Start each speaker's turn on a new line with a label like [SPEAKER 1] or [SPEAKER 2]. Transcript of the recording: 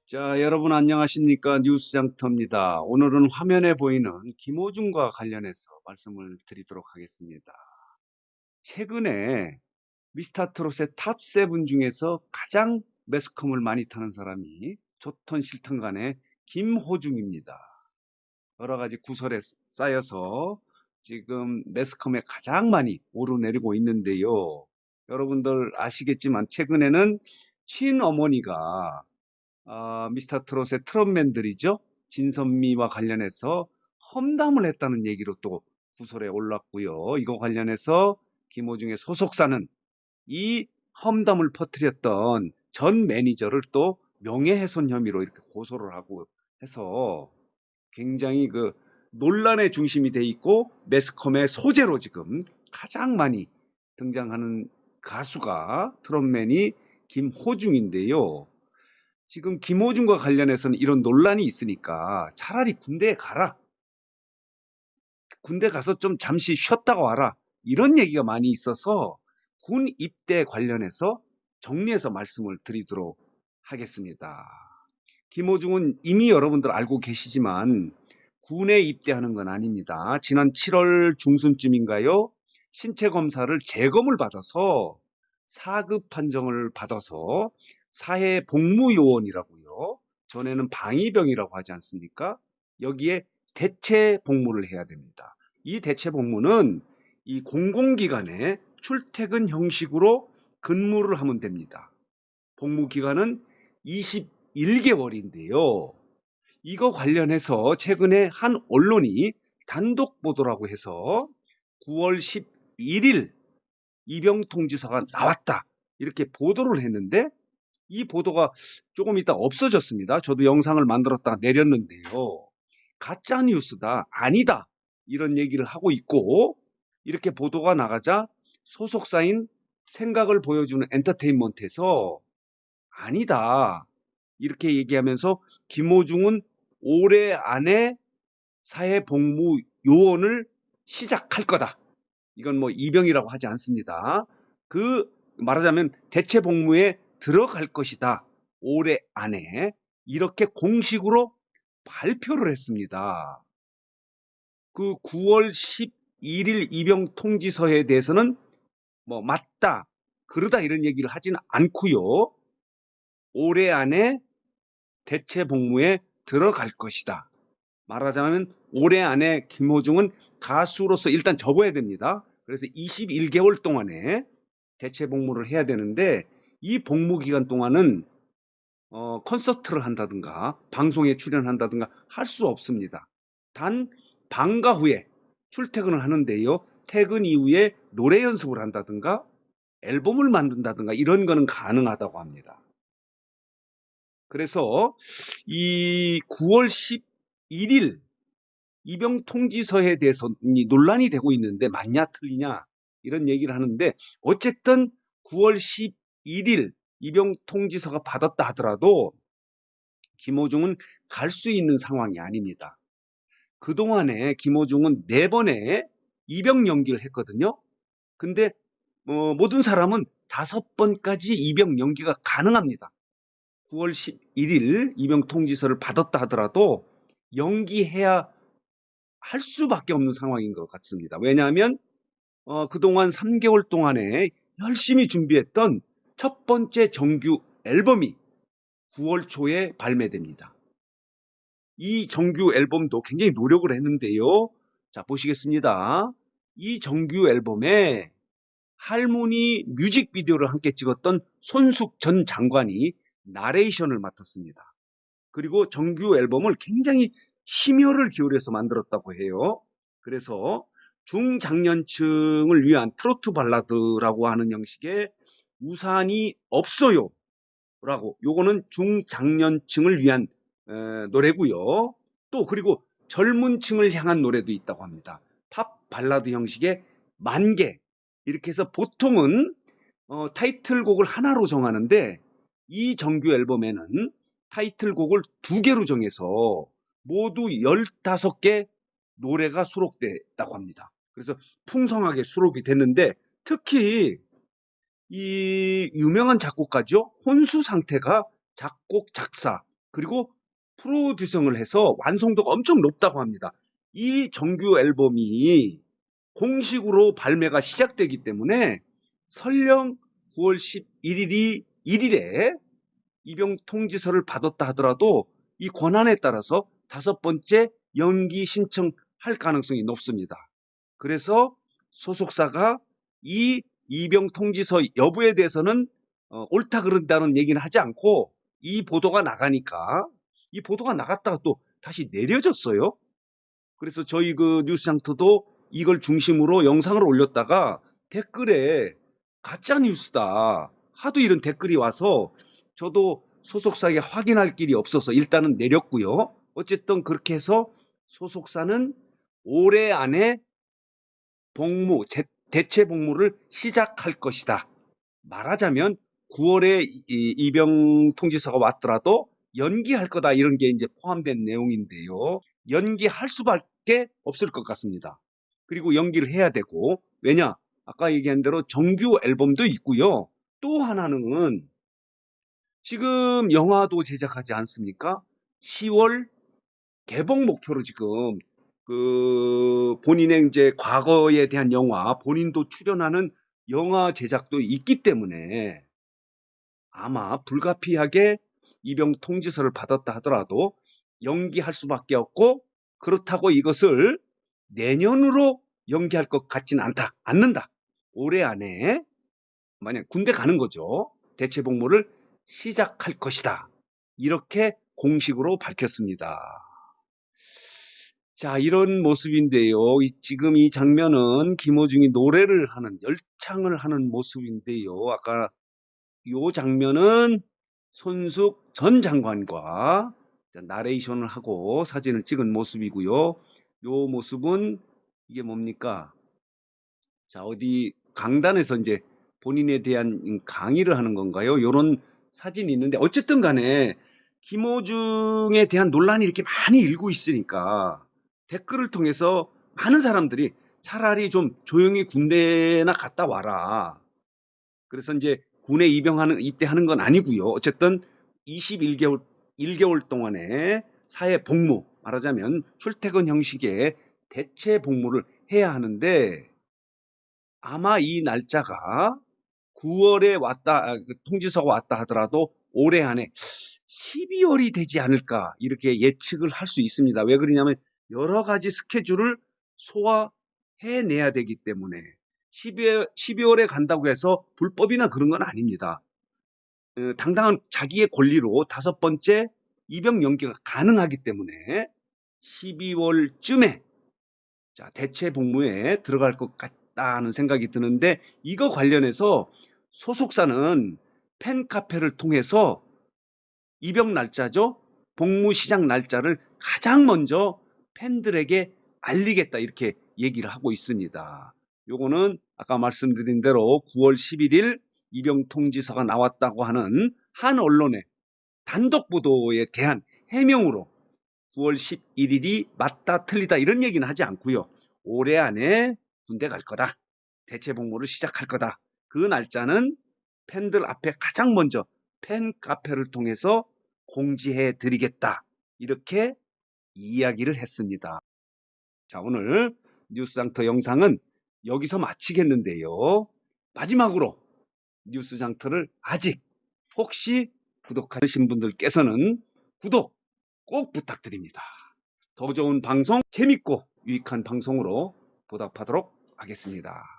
[SPEAKER 1] 자, 여러분 안녕하십니까? 뉴스장터입니다. 오늘은 화면에 보이는 김호중과 관련해서 말씀을 드리도록 하겠습니다. 최근에 미스터트롯의 탑7 중에서 가장 매스컴을 많이 타는 사람이 좋던 싫던 간에 김호중입니다. 여러 가지 구설에 쌓여서 지금 매스컴에 가장 많이 오르내리고 있는데요. 여러분들 아시겠지만 최근에는 친어머니가 미스터트롯의 트롯맨들이죠. 진선미와 관련해서 험담을 했다는 얘기로 또 구설에 올랐고요. 이거 관련해서 김호중의 소속사는 이 험담을 퍼뜨렸던 전 매니저를 또 명예훼손 혐의로 이렇게 고소를 하고 해서 굉장히 그 논란의 중심이 돼 있고 매스컴의 소재로 지금 가장 많이 등장하는 가수가 트롯맨이 김호중인데요. 지금 김호중과 관련해서는 이런 논란이 있으니까 차라리 군대에 가라. 군대 가서 좀 잠시 쉬었다가 와라. 이런 얘기가 많이 있어서 군 입대 관련해서 정리해서 말씀을 드리도록 하겠습니다. 김호중은 이미 여러분들 알고 계시지만 군에 입대하는 건 아닙니다. 지난 7월 중순쯤인가요? 신체 검사를 재검을 받아서 4급 판정을 받아서 사회복무요원이라고요. 전에는 방위병이라고 하지 않습니까? 여기에 대체 복무를 해야 됩니다. 이 대체 복무는 이 공공기관에 출퇴근 형식으로 근무를 하면 됩니다. 복무 기간은 21개월인데요. 이거 관련해서 최근에 한 언론이 단독 보도라고 해서 9월 11일 입영 통지서가 나왔다. 이렇게 보도를 했는데 이 보도가 조금 있다 없어졌습니다. 저도 영상을 만들었다가 내렸는데요. 가짜 뉴스다. 아니다. 이런 얘기를 하고 있고 이렇게 보도가 나가자 소속사인 생각을 보여주는 엔터테인먼트에서 아니다. 이렇게 얘기하면서 김호중은 올해 안에 사회복무 요원을 시작할 거다. 이건 뭐 입영이라고 하지 않습니다. 그 말하자면 대체 복무에 들어갈 것이다. 올해 안에 이렇게 공식으로 발표를 했습니다. 그 9월 11일 입영 통지서에 대해서는 뭐 맞다, 그러다 이런 얘기를 하지는 않고요. 올해 안에 대체 복무에 들어갈 것이다. 말하자면 올해 안에 김호중은 가수로서 일단 접어야 됩니다. 그래서 21개월 동안에 대체 복무를 해야 되는데 이 복무 기간 동안은 콘서트를 한다든가 방송에 출연한다든가 할 수 없습니다. 단 방과 후에 출퇴근을 하는데요. 퇴근 이후에 노래 연습을 한다든가 앨범을 만든다든가 이런 거는 가능하다고 합니다. 그래서 이 9월 11일 입영 통지서에 대해서 논란이 되고 있는데 맞냐 틀리냐 이런 얘기를 하는데 어쨌든 9월 11일 입영 통지서가 받았다 하더라도 김호중은 갈 수 있는 상황이 아닙니다. 그동안에 김호중은 4번의 입영 연기를 했거든요. 근데 모든 사람은 5번까지 입영 연기가 가능합니다. 9월 11일 입영 통지서를 받았다 하더라도 연기해야 할 수밖에 없는 상황인 것 같습니다. 왜냐하면 그동안 3개월 동안에 열심히 준비했던 첫 번째 정규 앨범이 9월 초에 발매됩니다. 이 정규 앨범도 굉장히 노력을 했는데요. 자, 보시겠습니다. 이 정규 앨범에 할머니 뮤직비디오를 함께 찍었던 손숙 전 장관이 나레이션을 맡았습니다. 그리고 정규 앨범을 굉장히 심혈을 기울여서 만들었다고 해요. 그래서 중장년층을 위한 트로트 발라드라고 하는 형식의 우산이 없어요 라고, 요거는 중장년층을 위한 노래고요. 또 그리고 젊은 층을 향한 노래도 있다고 합니다. 팝 발라드 형식의 만개, 이렇게 해서 보통은 타이틀곡을 하나로 정하는데 이 정규 앨범에는 타이틀곡을 2개로 정해서 모두 15개 노래가 수록됐다고 합니다. 그래서 풍성하게 수록이 됐는데 특히 이 유명한 작곡가죠. 혼수 상태가 작곡, 작사 그리고 프로듀싱을 해서 완성도가 엄청 높다고 합니다. 이 정규 앨범이 공식으로 발매가 시작되기 때문에 설령 9월 11일이 1일에 입영 통지서를 받았다 하더라도 이 권한에 따라서 5번째 연기 신청할 가능성이 높습니다. 그래서 소속사가 이 입영 통지서 여부에 대해서는 옳다 그른다는 얘기는 하지 않고 이 보도가 나가니까 이 보도가 나갔다가 또 다시 내려졌어요. 그래서 저희 그 뉴스장터도 이걸 중심으로 영상을 올렸다가 댓글에 가짜 뉴스다 하도 이런 댓글이 와서 저도 소속사에 확인할 길이 없어서 일단은 내렸고요. 어쨌든 그렇게 해서 소속사는 올해 안에 대체 복무를 시작할 것이다. 말하자면 9월에 입영 통지서가 왔더라도 연기할 거다 이런 게 이제 포함된 내용인데요. 연기할 수밖에 없을 것 같습니다. 그리고 연기를 해야 되고 왜냐? 아까 얘기한 대로 정규 앨범도 있고요. 또 하나는 지금 영화도 제작하지 않습니까? 10월 개봉 목표로 지금 그 본인의 이제 과거에 대한 영화, 본인도 출연하는 영화 제작도 있기 때문에 아마 불가피하게 입영 통지서를 받았다 하더라도 연기할 수밖에 없고 그렇다고 이것을 내년으로 연기할 것 같지는 않는다. 올해 안에 만약 군대 가는 거죠. 대체 복무를 시작할 것이다. 이렇게 공식으로 밝혔습니다. 자, 이런 모습인데요. 지금 이 장면은 김호중이 노래를 하는, 열창을 하는 모습인데요. 아까 이 장면은 손숙 전 장관과 나레이션을 하고 사진을 찍은 모습이고요. 이 모습은 이게 뭡니까? 자, 어디 강단에서 이제 본인에 대한 강의를 하는 건가요? 이런 사진이 있는데 어쨌든 간에 김호중에 대한 논란이 이렇게 많이 일고 있으니까 댓글을 통해서 많은 사람들이 차라리 좀 조용히 군대나 갔다 와라. 그래서 이제 군에 입영하는 이때 하는 건 아니고요. 어쨌든 21개월 동안의 사회 복무, 말하자면 출퇴근 형식의 대체 복무를 해야 하는데 아마 이 날짜가 9월에 통지서가 왔다 하더라도 올해 안에 12월이 되지 않을까 이렇게 예측을 할 수 있습니다. 왜 그러냐면 여러 가지 스케줄을 소화해내야 되기 때문에 12월에 간다고 해서 불법이나 그런 건 아닙니다. 당당한 자기의 권리로 5번째 입영 연기가 가능하기 때문에 12월쯤에 대체 복무에 들어갈 것 같다는 생각이 드는데 이거 관련해서 소속사는 팬카페를 통해서 입영 날짜죠. 복무 시작 날짜를 가장 먼저 팬들에게 알리겠다 이렇게 얘기를 하고 있습니다. 요거는 아까 말씀드린 대로 9월 11일 입영 통지서가 나왔다고 하는 한 언론의 단독 보도에 대한 해명으로 9월 11일이 맞다 틀리다 이런 얘기는 하지 않고요. 올해 안에 군대 갈 거다. 대체 복무를 시작할 거다. 그 날짜는 팬들 앞에 가장 먼저 팬카페를 통해서 공지해 드리겠다. 이렇게 이야기를 했습니다. 자, 오늘 뉴스장터 영상은 여기서 마치겠는데요. 마지막으로 뉴스장터를 아직 혹시 구독하신 분들께서는 구독 꼭 부탁드립니다. 더 좋은 방송, 재밌고 유익한 방송으로 보답하도록 하겠습니다.